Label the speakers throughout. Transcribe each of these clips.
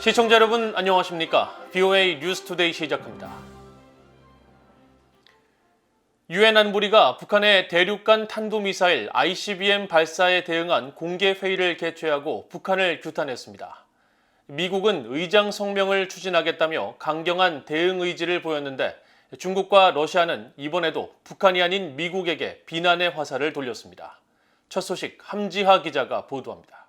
Speaker 1: 시청자 여러분 안녕하십니까? VOA 뉴스투데이 시작합니다. 유엔 안보리가 북한의 대륙간 탄도미사일 ICBM 발사에 대응한 공개 회의를 개최하고 북한을 규탄했습니다. 미국은 의장 성명을 추진하겠다며 강경한 대응 의지를 보였는데 중국과 러시아는 이번에도 북한이 아닌 미국에게 비난의 화살을 돌렸습니다. 첫 소식 함지하 기자가 보도합니다.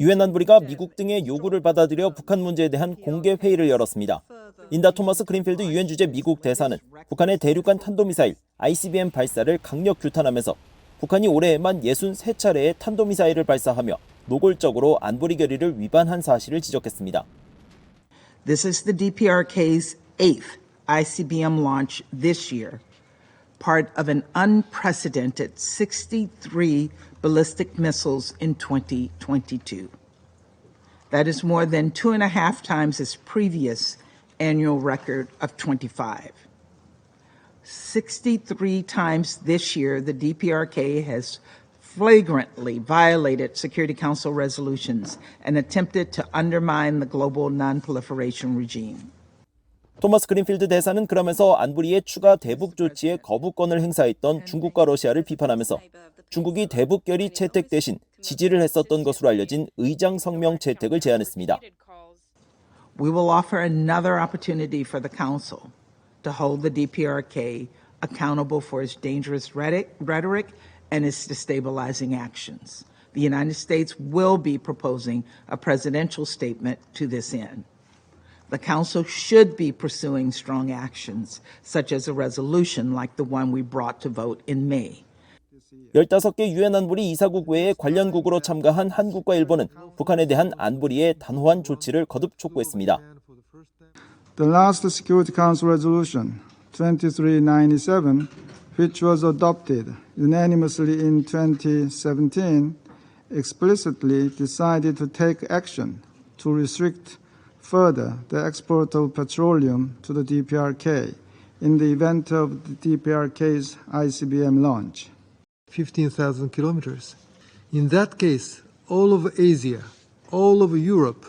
Speaker 2: 유엔 안보리가 미국 등의 요구를 받아들여 북한 문제에 대한 공개 회의를 열었습니다. 린다 토마스 그린필드 유엔 주재 미국 대사는 북한의 대륙간 탄도미사일 ICBM 발사를 강력 규탄하면서 북한이 올해에만 63차례의 탄도미사일을 발사하며 노골적으로 안보리 결의를 위반한 사실을 지적했습니다.
Speaker 3: This is the DPRK's 8th ICBM launch this year, part of an unprecedented 63 ballistic missiles in 2022. That is more than 2.5 times its previous annual record of 25. 63 times this year, the DPRK has flagrantly violated Security Council resolutions and attempted to undermine the global non-proliferation regime.
Speaker 2: 토마스 그린필드 대사는 그러면서 안보리의 추가 대북 조치에 거부권을 행사했던 중국과 러시아를 비판하면서 중국이 대북 결의 채택 대신 지지를 했었던 것으로 알려진 의장 성명 채택을 제안했습니다.
Speaker 3: We will offer another opportunity for the Council to hold the DPRK accountable for its dangerous rhetoric and its destabilizing actions. The United States will be proposing a presidential statement to this end. The Council should be pursuing strong actions, such as a resolution like the one we brought to vote in May.
Speaker 2: 15개 유엔 안보리 이사국 외에 관련국으로 참가한 한국과 일본은 북한에 대한 안보리의 단호한 조치를 거듭 촉구했습니다.
Speaker 4: The last Security Council resolution 2397, which was adopted unanimously in 2017, explicitly decided to take action to restrict further the export of petroleum to the DPRK in the event of the DPRK's ICBM launch.
Speaker 5: 15,000 kilometers. In that case, all of Asia, all of Europe,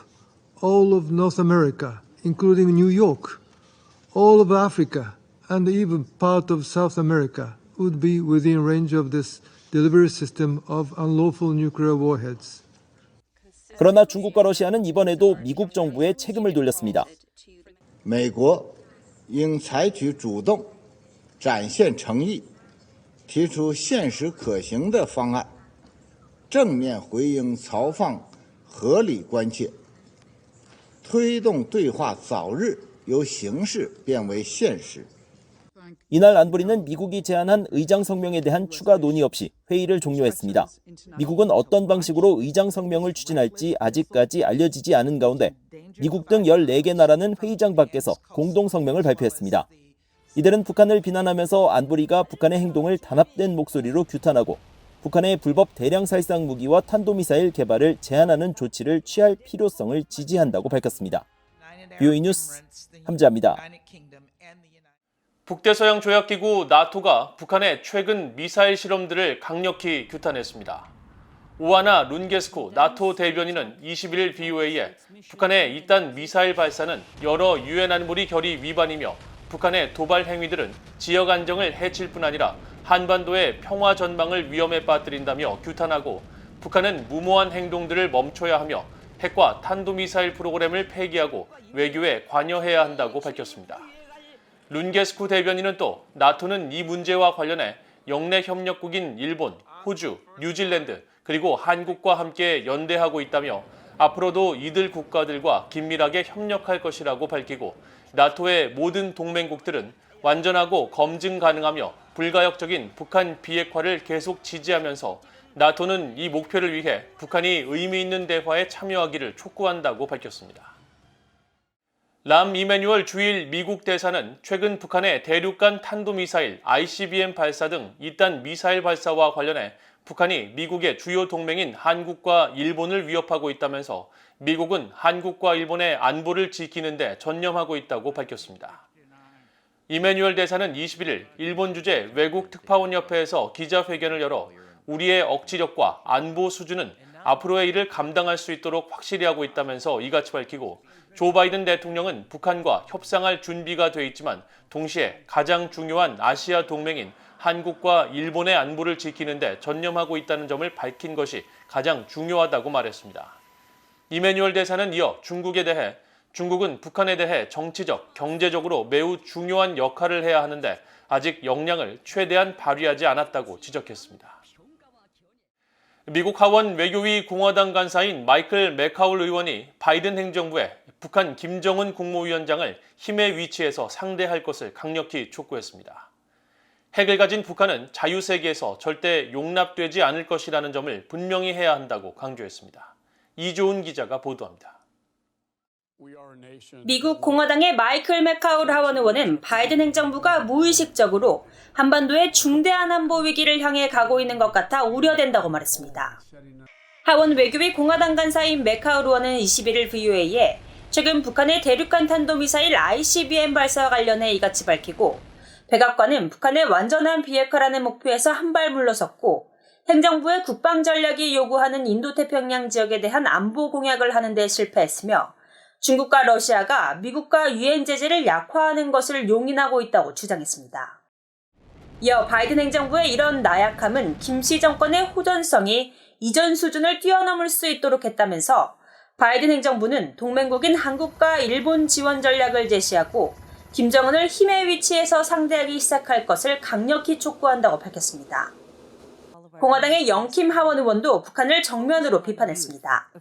Speaker 5: all of North America, including New York, all of Africa, and even part of South America would be within range of this delivery system of unlawful nuclear warheads.
Speaker 2: 그러나 중국과 러시아는 이번에도 미국 정부에 책임을 돌렸습니다.
Speaker 6: 美国应采取主动，展现诚意，提出现实可行的方案，正面回应曹放合理关切，推动对话早日由形式变为现实。
Speaker 2: 이날 안보리는 미국이 제안한 의장 성명에 대한 추가 논의 없이 회의를 종료했습니다. 미국은 어떤 방식으로 의장 성명을 추진할지 아직까지 알려지지 않은 가운데 미국 등 14개 나라는 회의장 밖에서 공동 성명을 발표했습니다. 이들은 북한을 비난하면서 안보리가 북한의 행동을 단합된 목소리로 규탄하고 북한의 불법 대량 살상 무기와 탄도미사일 개발을 제한하는 조치를 취할 필요성을 지지한다고 밝혔습니다. VOA 뉴스 함지하입니다.
Speaker 1: 북대서양 조약기구 나토가 북한의 최근 미사일 실험들을 강력히 규탄했습니다. 오하나 룬게스코 나토 대변인은 21일 VOA에 북한의 이딴 미사일 발사는 여러 유엔 안보리 결의 위반이며 북한의 도발 행위들은 지역 안정을 해칠 뿐 아니라 한반도의 평화 전망을 위험에 빠뜨린다며 규탄하고 북한은 무모한 행동들을 멈춰야 하며 핵과 탄도미사일 프로그램을 폐기하고 외교에 관여해야 한다고 밝혔습니다. 룬게스쿠 대변인은 또 나토는 이 문제와 관련해 영내 협력국인 일본, 호주, 뉴질랜드 그리고 한국과 함께 연대하고 있다며 앞으로도 이들 국가들과 긴밀하게 협력할 것이라고 밝히고 나토의 모든 동맹국들은 완전하고 검증 가능하며 불가역적인 북한 비핵화를 계속 지지하면서 나토는 이 목표를 위해 북한이 의미 있는 대화에 참여하기를 촉구한다고 밝혔습니다. 람 이메뉴얼 주일 미국 대사는 최근 북한의 대륙간 탄도미사일 ICBM 발사 등 이딴 미사일 발사와 관련해 북한이 미국의 주요 동맹인 한국과 일본을 위협하고 있다면서 미국은 한국과 일본의 안보를 지키는 데 전념하고 있다고 밝혔습니다. 이메뉴얼 대사는 21일 일본 주재 외국 특파원 협회에서 기자회견을 열어 우리의 억지력과 안보 수준은 앞으로의 일을 감당할 수 있도록 확실히 하고 있다면서 이같이 밝히고 조 바이든 대통령은 북한과 협상할 준비가 돼 있지만 동시에 가장 중요한 아시아 동맹인 한국과 일본의 안보를 지키는 데 전념하고 있다는 점을 밝힌 것이 가장 중요하다고 말했습니다. 이메뉴얼 대사는 이어 중국은 북한에 대해 정치적, 경제적으로 매우 중요한 역할을 해야 하는데 아직 역량을 최대한 발휘하지 않았다고 지적했습니다. 미국 하원 외교위 공화당 간사인 마이클 맥카울 의원이 바이든 행정부에 북한 김정은 국무위원장을 힘의 위치에서 상대할 것을 강력히 촉구했습니다. 핵을 가진 북한은 자유세계에서 절대 용납되지 않을 것이라는 점을 분명히 해야 한다고 강조했습니다. 이조은 기자가 보도합니다.
Speaker 7: 미국 공화당의 마이클 맥카울 하원 의원은 바이든 행정부가 무의식적으로 한반도의 중대한 안보 위기를 향해 가고 있는 것 같아 우려된다고 말했습니다. 하원 외교위 공화당 간사인 맥카울 의원은 21일 VOA에 최근 북한의 대륙간 탄도미사일 ICBM 발사와 관련해 이같이 밝히고 백악관은 북한의 완전한 비핵화라는 목표에서 한 발 물러섰고 행정부의 국방 전략이 요구하는 인도태평양 지역에 대한 안보 공약을 하는 데 실패했으며 중국과 러시아가 미국과 유엔 제재를 약화하는 것을 용인하고 있다고 주장했습니다. 이어 바이든 행정부의 이런 나약함은 김씨 정권의 호전성이 이전 수준을 뛰어넘을 수 있도록 했다면서 바이든 행정부는 동맹국인 한국과 일본 지원 전략을 제시하고 김정은을 힘의 위치에서 상대하기 시작할 것을 강력히 촉구한다고 밝혔습니다. 공화당의 영킴 하원 의원도 북한을 정면으로 비판했습니다.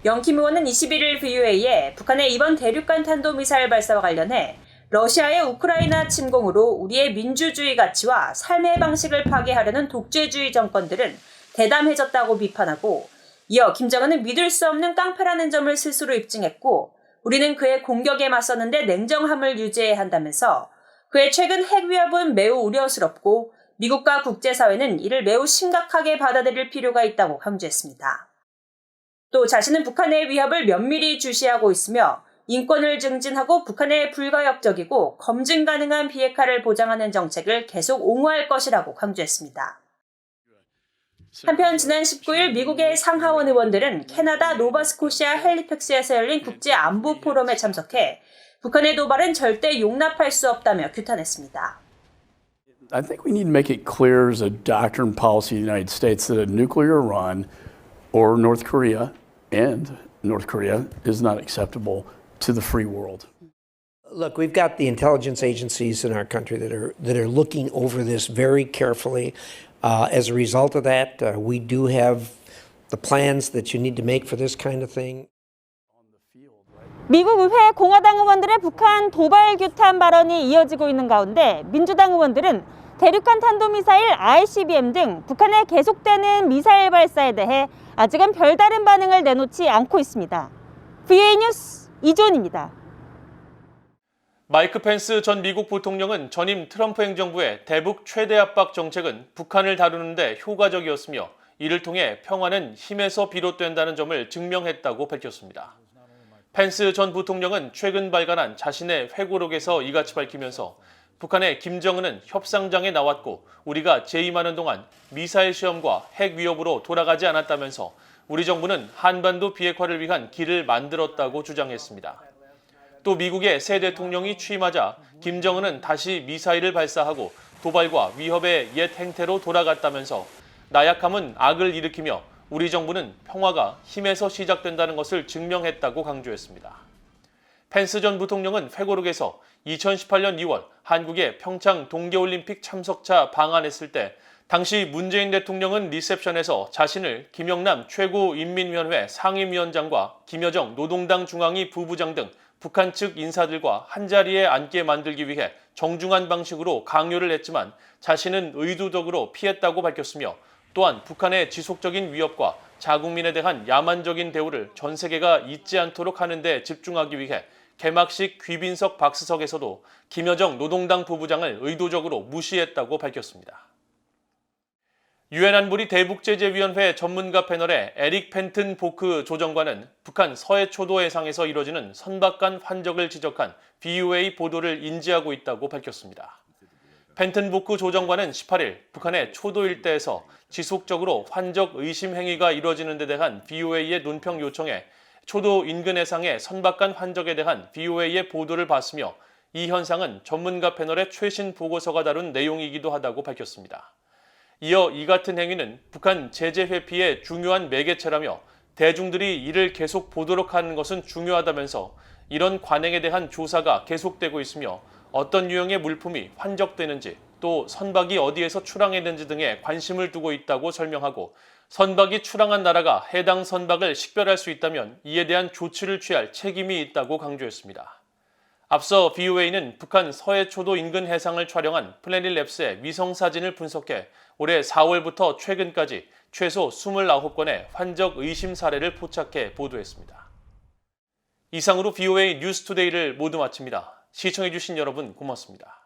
Speaker 7: 영킴 의원은 21일 VOA에 북한의 이번 대륙간 탄도미사일 발사와 관련해 러시아의 우크라이나 침공으로 우리의 민주주의 가치와 삶의 방식을 파괴하려는 독재주의 정권들은 대담해졌다고 비판하고 이어 김정은은 믿을 수 없는 깡패라는 점을 스스로 입증했고 우리는 그의 공격에 맞섰는데 냉정함을 유지해야 한다면서 그의 최근 핵 위협은 매우 우려스럽고 미국과 국제사회는 이를 매우 심각하게 받아들일 필요가 있다고 강조했습니다. 또 자신은 북한의 위협을 면밀히 주시하고 있으며 인권을 증진하고 북한의 불가역적이고 검증 가능한 비핵화를 보장하는 정책을 계속 옹호할 것이라고 강조했습니다. 한편 지난 19일 미국의 상하원 의원들은 캐나다 노바스코시아 헬리팩스에서 열린 국제안보 포럼에 참석해 북한의 도발은 절대 용납할 수 없다며 규탄했습니다.
Speaker 8: I think we need to make it clear as a doctrine policy of the United States that a nuclear Iran or North Korea is not acceptable to the free world.
Speaker 9: Look, we've got the intelligence agencies in our country that are looking over this very carefully. As a result of that, we do have the plans that you need to make for this kind of thing.
Speaker 10: 미국 의회 공화당 의원들의 북한 도발 규탄 발언이 이어지고 있는 가운데 민주당 의원들은 대륙간 탄도미사일 ICBM 등 북한의 계속되는 미사일 발사에 대해 아직은 별다른 반응을 내놓지 않고 있습니다. VOA 뉴스 이조은입니다.
Speaker 1: 마이크 펜스 전 미국 부통령은 전임 트럼프 행정부의 대북 최대 압박 정책은 북한을 다루는 데 효과적이었으며 이를 통해 평화는 힘에서 비롯된다는 점을 증명했다고 밝혔습니다. 펜스 전 부통령은 최근 발간한 자신의 회고록에서 이같이 밝히면서 북한의 김정은은 협상장에 나왔고 우리가 재임하는 동안 미사일 시험과 핵 위협으로 돌아가지 않았다면서 우리 정부는 한반도 비핵화를 위한 길을 만들었다고 주장했습니다. 또 미국의 새 대통령이 취임하자 김정은은 다시 미사일을 발사하고 도발과 위협의 옛 행태로 돌아갔다면서 나약함은 악을 일으키며 우리 정부는 평화가 힘에서 시작된다는 것을 증명했다고 강조했습니다. 펜스 전 부통령은 회고록에서 2018년 2월 한국의 평창 동계올림픽 참석차 방한했을 때 당시 문재인 대통령은 리셉션에서 자신을 김영남 최고인민위원회 상임위원장과 김여정 노동당 중앙위 부부장 등 북한 측 인사들과 한자리에 앉게 만들기 위해 정중한 방식으로 강요를 했지만 자신은 의도적으로 피했다고 밝혔으며 또한 북한의 지속적인 위협과 자국민에 대한 야만적인 대우를 전 세계가 잊지 않도록 하는 데 집중하기 위해 개막식 귀빈석 박스석에서도 김여정 노동당 부부장을 의도적으로 무시했다고 밝혔습니다. 유엔 안보리 대북제재위원회 전문가 패널의 에릭 펜튼 보크 조정관은 북한 서해 초도 해상에서 이뤄지는 선박 간 환적을 지적한 VOA 보도를 인지하고 있다고 밝혔습니다. 펜튼보크 조정관은 18일 북한의 초도 일대에서 지속적으로 환적 의심 행위가 이루어지는 데 대한 VOA의 논평 요청에 초도 인근 해상의 선박간 환적에 대한 VOA의 보도를 봤으며 이 현상은 전문가 패널의 최신 보고서가 다룬 내용이기도 하다고 밝혔습니다. 이어 이 같은 행위는 북한 제재 회피의 중요한 매개체라며 대중들이 이를 계속 보도록 하는 것은 중요하다면서 이런 관행에 대한 조사가 계속되고 있으며 어떤 유형의 물품이 환적되는지 또 선박이 어디에서 출항했는지 등에 관심을 두고 있다고 설명하고 선박이 출항한 나라가 해당 선박을 식별할 수 있다면 이에 대한 조치를 취할 책임이 있다고 강조했습니다. 앞서 VOA는 북한 서해초도 인근 해상을 촬영한 플래닛랩스의 위성사진을 분석해 올해 4월부터 최근까지 최소 29건의 환적 의심 사례를 포착해 보도했습니다. 이상으로 VOA 뉴스투데이를 모두 마칩니다. 시청해주신 여러분 고맙습니다.